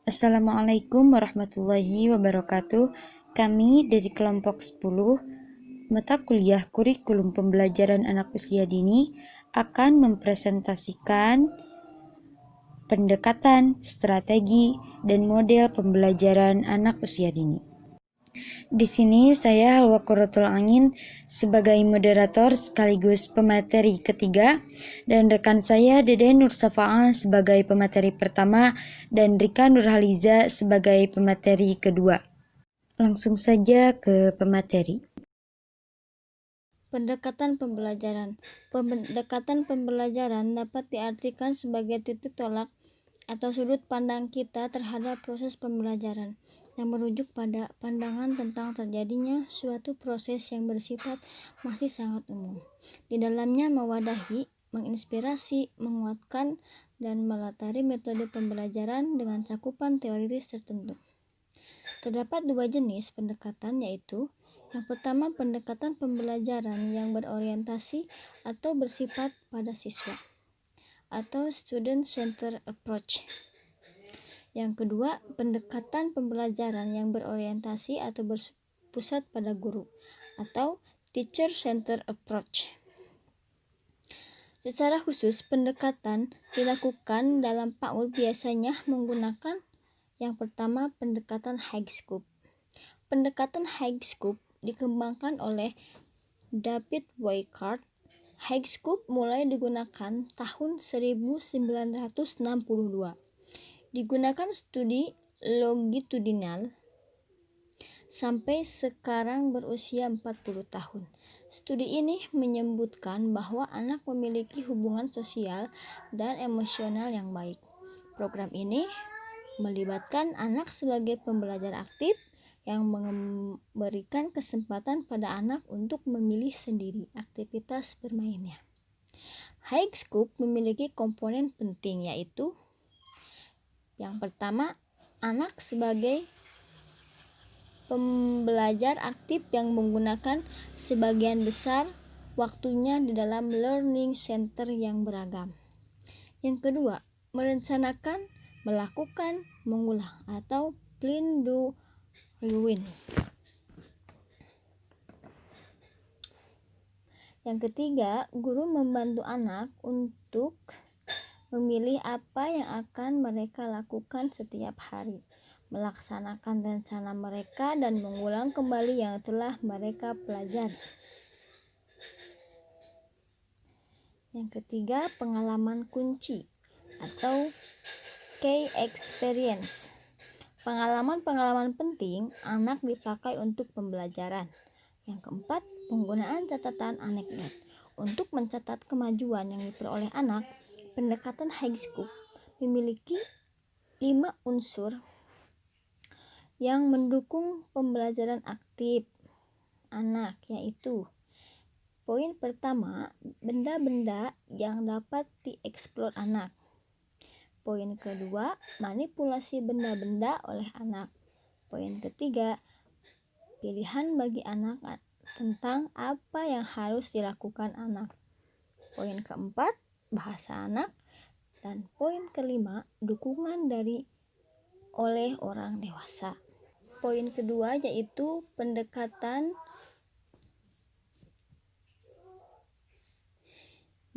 Assalamualaikum warahmatullahi wabarakatuh. Kami dari kelompok 10 mata kuliah kurikulum pembelajaran anak usia dini akan mempresentasikan pendekatan, strategi, dan model pembelajaran anak usia dini. Di sini saya Halwa Qurratul Angin sebagai moderator sekaligus pemateri ketiga, dan rekan saya Dede Nur Safa'ah sebagai pemateri pertama dan Rika Nurhaliza sebagai pemateri kedua. Langsung saja ke pemateri. Pendekatan pembelajaran. Pendekatan pembelajaran dapat diartikan sebagai titik tolak atau sudut pandang kita terhadap proses pembelajaran yang merujuk pada pandangan tentang terjadinya suatu proses yang bersifat masih sangat umum. Di dalamnya mewadahi, menginspirasi, menguatkan, dan melatari metode pembelajaran dengan cakupan teoritis tertentu. Terdapat dua jenis pendekatan, yaitu yang pertama, pendekatan pembelajaran yang berorientasi atau bersifat pada siswa atau student-centered approach. Yang kedua, pendekatan pembelajaran yang berorientasi atau berpusat pada guru atau teacher-centered approach. Secara khusus, pendekatan dilakukan dalam PAUD biasanya menggunakan yang pertama, pendekatan high scope. Pendekatan high scope dikembangkan oleh David Weichart. High scope mulai digunakan tahun 1962. Digunakan studi longitudinal sampai sekarang berusia 40 tahun. Studi ini menyebutkan bahwa anak memiliki hubungan sosial dan emosional yang baik. Program ini melibatkan anak sebagai pembelajar aktif yang memberikan kesempatan pada anak untuk memilih sendiri aktivitas bermainnya. High scope memiliki komponen penting, yaitu yang pertama, anak sebagai pembelajar aktif yang menggunakan sebagian besar waktunya di dalam learning center yang beragam. Yang kedua, merencanakan, melakukan, mengulang atau plan, do, rewind. Yang ketiga, guru membantu anak untuk memilih apa yang akan mereka lakukan setiap hari, melaksanakan rencana mereka, dan mengulang kembali yang telah mereka pelajari. Yang ketiga, pengalaman kunci atau key experience. Pengalaman-pengalaman penting anak dipakai untuk pembelajaran. Yang keempat, penggunaan catatan anekdot. Untuk mencatat kemajuan yang diperoleh anak, pendekatan high scope memiliki 5 unsur yang mendukung pembelajaran aktif anak, yaitu poin pertama, benda-benda yang dapat dieksplor anak. Poin kedua, manipulasi benda-benda oleh anak. Poin ketiga, pilihan bagi anak tentang apa yang harus dilakukan anak. Poin keempat, bahasa anak. Dan poin kelima, dukungan oleh orang dewasa. Poin kedua yaitu pendekatan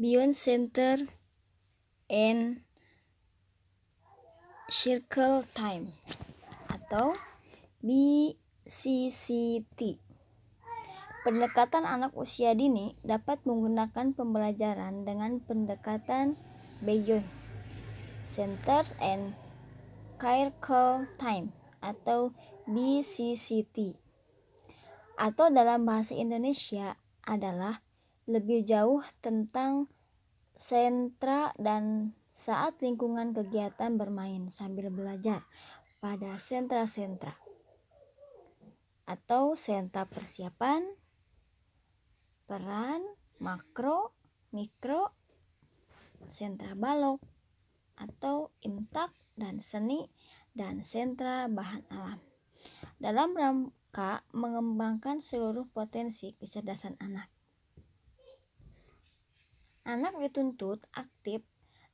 beyond center and circle time atau BCCT. Pendekatan anak usia dini dapat menggunakan pembelajaran dengan pendekatan beyond center and circle time atau BCCT, atau dalam bahasa Indonesia adalah lebih jauh tentang sentra dan saat lingkungan kegiatan bermain sambil belajar pada sentra-sentra atau sentra persiapan, peran, makro, mikro, sentra balok atau imtak dan seni, dan sentra bahan alam, dalam rangka mengembangkan seluruh potensi kecerdasan anak. Anak dituntut aktif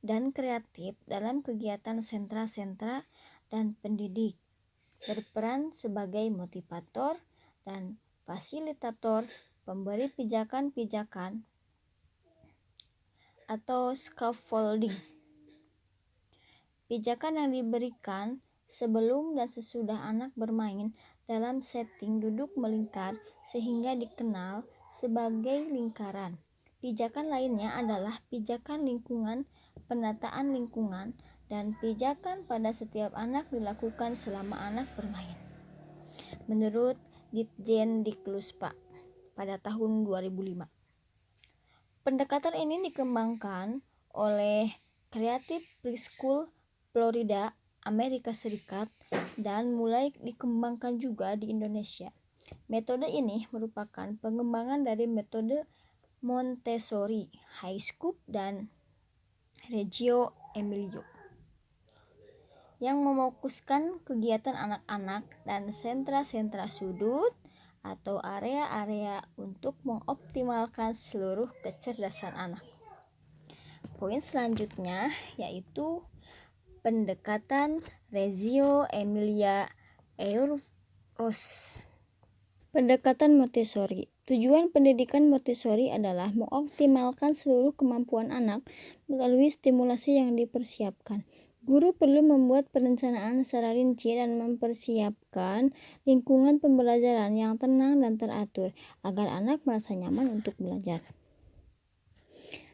dan kreatif dalam kegiatan sentra-sentra dan pendidik, berperan sebagai motivator dan fasilitator, pemberi pijakan-pijakan atau scaffolding. Pijakan yang diberikan sebelum dan sesudah anak bermain dalam setting duduk melingkar sehingga dikenal sebagai lingkaran. Pijakan lainnya adalah pijakan lingkungan, penataan lingkungan, dan pijakan pada setiap anak dilakukan selama anak bermain. Menurut Ditjen Dikluspa pada tahun 2005. Pendekatan ini dikembangkan oleh Creative Preschool Florida, Amerika Serikat, dan mulai dikembangkan juga di Indonesia. Metode ini merupakan pengembangan dari metode Montessori, High School, dan Reggio Emilia yang memfokuskan kegiatan anak-anak dan sentra-sentra sudut atau area-area untuk mengoptimalkan seluruh kecerdasan anak. Poin selanjutnya yaitu pendekatan Reggio Emilia Eruros. Pendekatan Montessori. Tujuan pendidikan Montessori adalah mengoptimalkan seluruh kemampuan anak melalui stimulasi yang dipersiapkan. Guru perlu membuat perencanaan secara rinci dan mempersiapkan lingkungan pembelajaran yang tenang dan teratur agar anak merasa nyaman untuk belajar.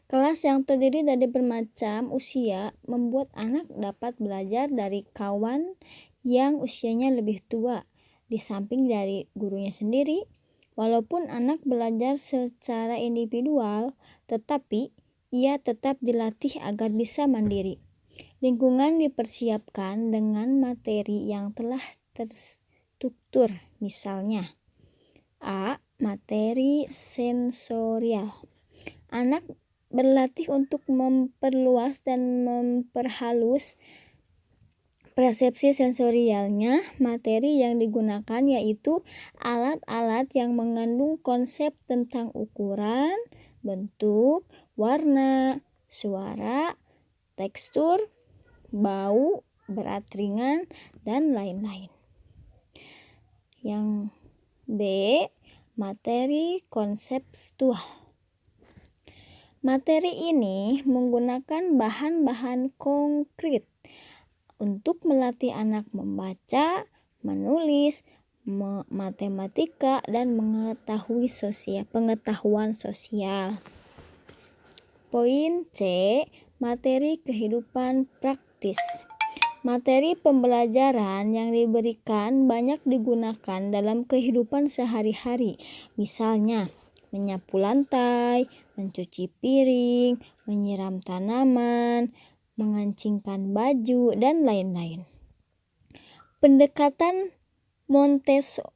Kelas yang terdiri dari bermacam usia membuat anak dapat belajar dari kawan yang usianya lebih tua, di samping dari gurunya sendiri. Walaupun anak belajar secara individual, tetapi ia tetap dilatih agar bisa mandiri. Lingkungan dipersiapkan dengan materi yang telah terstruktur, misalnya A. Materi sensorial. Anak berlatih untuk memperluas dan memperhalus persepsi sensorialnya. Materi yang digunakan yaitu alat-alat yang mengandung konsep tentang ukuran, bentuk, warna, suara, tekstur, bau, berat ringan, dan lain-lain. Yang B. Materi konseptual. Materi ini menggunakan bahan-bahan konkret untuk melatih anak membaca, menulis, matematika, dan mengetahui pengetahuan sosial. Poin C. Materi kehidupan praktis. Materi pembelajaran yang diberikan banyak digunakan dalam kehidupan sehari-hari, misalnya menyapu lantai, mencuci piring, menyiram tanaman, mengancingkan baju, dan lain-lain. Pendekatan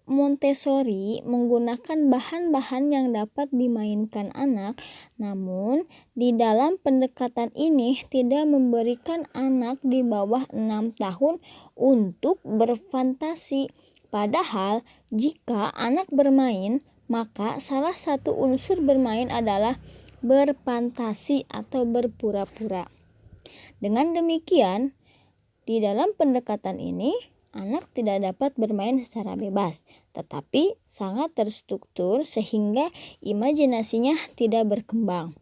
Montessori menggunakan bahan-bahan yang dapat dimainkan anak, namun di dalam pendekatan ini tidak memberikan anak di bawah 6 tahun untuk berfantasi. Padahal jika anak bermain, maka salah satu unsur bermain adalah berfantasi atau berpura-pura. Dengan demikian, di dalam pendekatan ini, anak tidak dapat bermain secara bebas, tetapi sangat terstruktur sehingga imajinasinya tidak berkembang.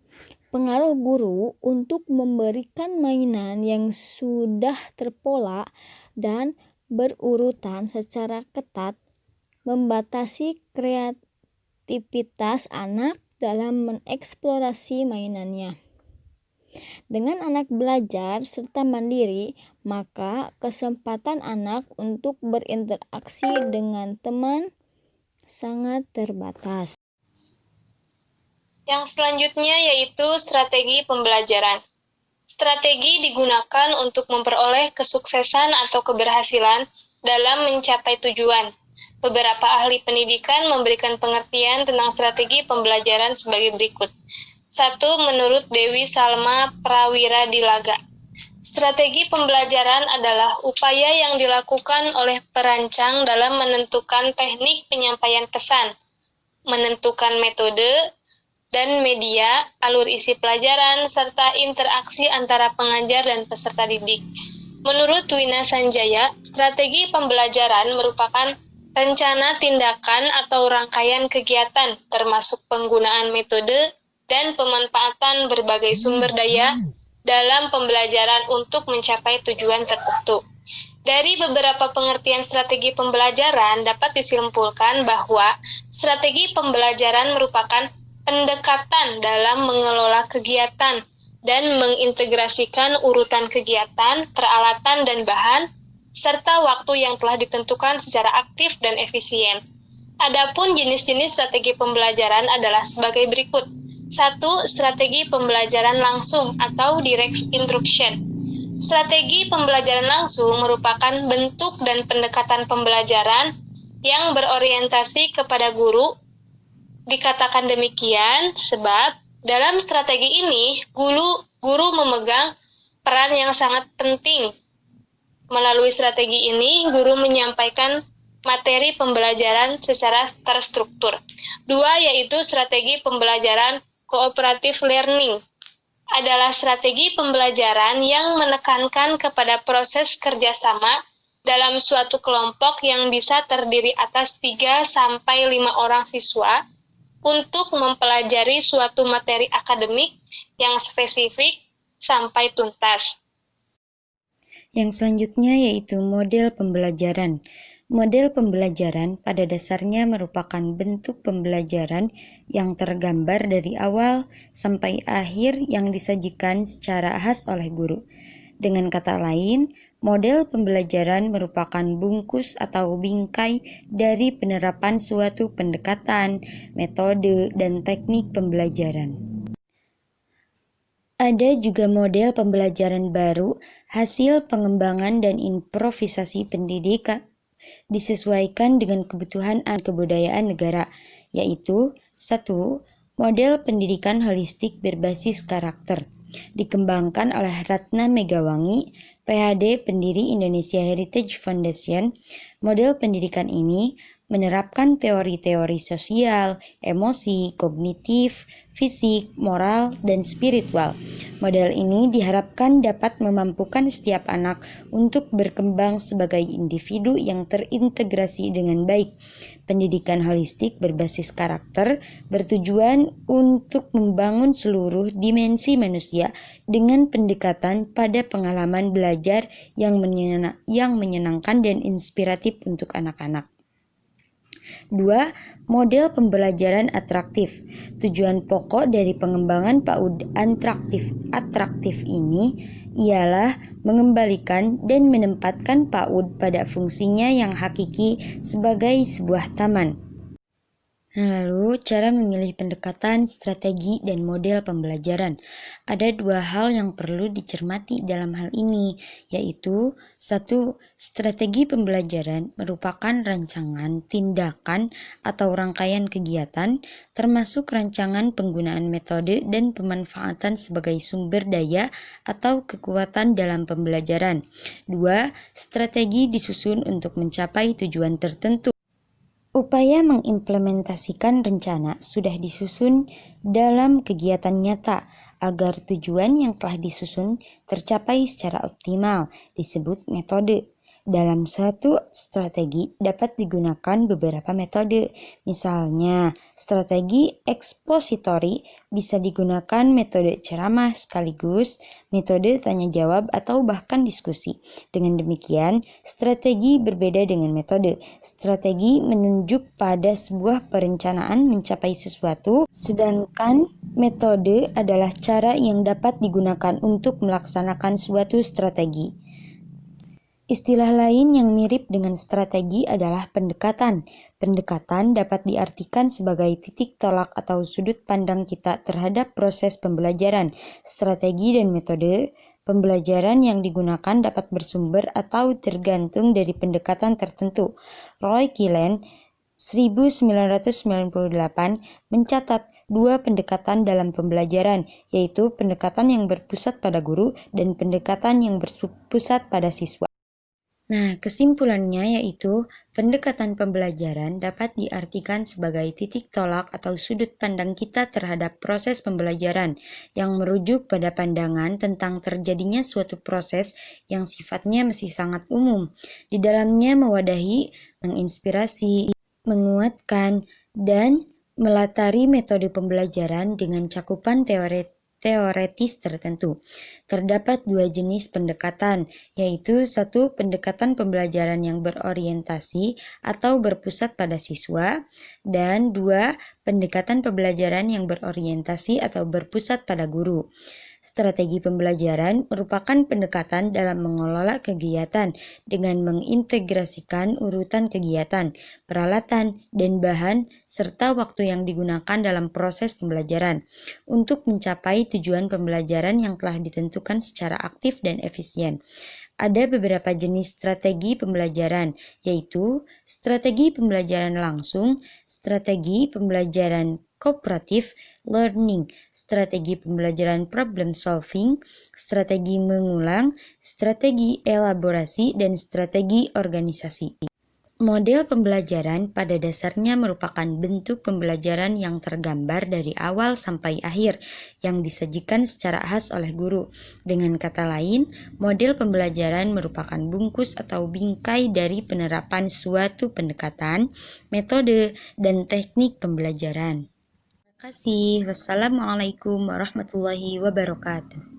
Pengaruh guru untuk memberikan mainan yang sudah terpola dan berurutan secara ketat membatasi kreativitas anak dalam mengeksplorasi mainannya. Dengan anak belajar serta mandiri, maka kesempatan anak untuk berinteraksi dengan teman sangat terbatas. Yang selanjutnya yaitu strategi pembelajaran. Strategi digunakan untuk memperoleh kesuksesan atau keberhasilan dalam mencapai tujuan. Beberapa ahli pendidikan memberikan pengertian tentang strategi pembelajaran sebagai berikut. 1. Menurut Dewi Salma Prawira Dilaga, strategi pembelajaran adalah upaya yang dilakukan oleh perancang dalam menentukan teknik penyampaian pesan, menentukan metode dan media, alur isi pelajaran, serta interaksi antara pengajar dan peserta didik. Menurut Wina Sanjaya, strategi pembelajaran merupakan rencana tindakan atau rangkaian kegiatan termasuk penggunaan metode dan pemanfaatan berbagai sumber daya dalam pembelajaran untuk mencapai tujuan tertentu. Dari beberapa pengertian strategi pembelajaran dapat disimpulkan bahwa strategi pembelajaran merupakan pendekatan dalam mengelola kegiatan dan mengintegrasikan urutan kegiatan, peralatan, dan bahan, serta waktu yang telah ditentukan secara aktif dan efisien. Adapun jenis-jenis strategi pembelajaran adalah sebagai berikut. 1. Strategi pembelajaran langsung atau direct instruction. Strategi pembelajaran langsung merupakan bentuk dan pendekatan pembelajaran yang berorientasi kepada guru. Dikatakan demikian sebab dalam strategi ini guru memegang peran yang sangat penting. Melalui strategi ini, guru menyampaikan materi pembelajaran secara terstruktur. 2. Yaitu strategi pembelajaran cooperative learning. Adalah strategi pembelajaran yang menekankan kepada proses kerjasama dalam suatu kelompok yang bisa terdiri atas 3-5 orang siswa untuk mempelajari suatu materi akademik yang spesifik sampai tuntas. Yang selanjutnya yaitu model pembelajaran. Model pembelajaran pada dasarnya merupakan bentuk pembelajaran yang tergambar dari awal sampai akhir yang disajikan secara khas oleh guru. Dengan kata lain, model pembelajaran merupakan bungkus atau bingkai dari penerapan suatu pendekatan, metode, dan teknik pembelajaran. Ada juga model pembelajaran baru, hasil pengembangan dan improvisasi pendidikan disesuaikan dengan kebutuhan dan kebudayaan negara, yaitu 1. Model pendidikan holistik berbasis karakter, dikembangkan oleh Ratna Megawangi, PhD pendiri Indonesia Heritage Foundation. Model pendidikan ini menerapkan teori-teori sosial, emosi, kognitif, fisik, moral, dan spiritual. Model ini diharapkan dapat memampukan setiap anak untuk berkembang sebagai individu yang terintegrasi dengan baik. Pendidikan holistik berbasis karakter bertujuan untuk membangun seluruh dimensi manusia dengan pendekatan pada pengalaman belajar yang menyenangkan dan inspiratif untuk anak-anak. 2. Model pembelajaran atraktif. Tujuan pokok dari pengembangan PAUD atraktif ini ialah mengembalikan dan menempatkan PAUD pada fungsinya yang hakiki sebagai sebuah taman. Lalu, cara memilih pendekatan, strategi, dan model pembelajaran. Ada 2 hal yang perlu dicermati dalam hal ini, yaitu 1. Strategi pembelajaran merupakan rancangan, tindakan, atau rangkaian kegiatan, termasuk rancangan penggunaan metode dan pemanfaatan sebagai sumber daya atau kekuatan dalam pembelajaran. 2. Strategi disusun untuk mencapai tujuan tertentu. Upaya mengimplementasikan rencana sudah disusun dalam kegiatan nyata agar tujuan yang telah disusun tercapai secara optimal, disebut metode. Dalam satu strategi dapat digunakan beberapa metode. Misalnya, strategi ekspositori bisa digunakan metode ceramah sekaligus metode tanya jawab atau bahkan diskusi. Dengan demikian, strategi berbeda dengan metode. Strategi menunjuk pada sebuah perencanaan mencapai sesuatu, sedangkan metode adalah cara yang dapat digunakan untuk melaksanakan suatu strategi. Istilah lain yang mirip dengan strategi adalah pendekatan. Pendekatan dapat diartikan sebagai titik tolak atau sudut pandang kita terhadap proses pembelajaran. Strategi dan metode pembelajaran yang digunakan dapat bersumber atau tergantung dari pendekatan tertentu. Roy Killen 1998 mencatat 2 pendekatan dalam pembelajaran, yaitu pendekatan yang berpusat pada guru dan pendekatan yang berpusat pada siswa. Nah, kesimpulannya yaitu pendekatan pembelajaran dapat diartikan sebagai titik tolak atau sudut pandang kita terhadap proses pembelajaran yang merujuk pada pandangan tentang terjadinya suatu proses yang sifatnya masih sangat umum. Di dalamnya mewadahi, menginspirasi, menguatkan, dan melatari metode pembelajaran dengan cakupan teoretis tertentu. Terdapat dua jenis pendekatan, yaitu satu pendekatan pembelajaran yang berorientasi atau berpusat pada siswa, dan dua pendekatan pembelajaran yang berorientasi atau berpusat pada guru. Strategi pembelajaran merupakan pendekatan dalam mengelola kegiatan dengan mengintegrasikan urutan kegiatan, peralatan, dan bahan, serta waktu yang digunakan dalam proses pembelajaran untuk mencapai tujuan pembelajaran yang telah ditentukan secara aktif dan efisien. Ada beberapa jenis strategi pembelajaran, yaitu strategi pembelajaran langsung, strategi pembelajaran kooperatif, learning, strategi pembelajaran problem solving, strategi mengulang, strategi elaborasi, dan strategi organisasi. Model pembelajaran pada dasarnya merupakan bentuk pembelajaran yang tergambar dari awal sampai akhir yang disajikan secara khas oleh guru. Dengan kata lain, model pembelajaran merupakan bungkus atau bingkai dari penerapan suatu pendekatan, metode, dan teknik pembelajaran. Terima kasih. Wassalamualaikum warahmatullahi wabarakatuh.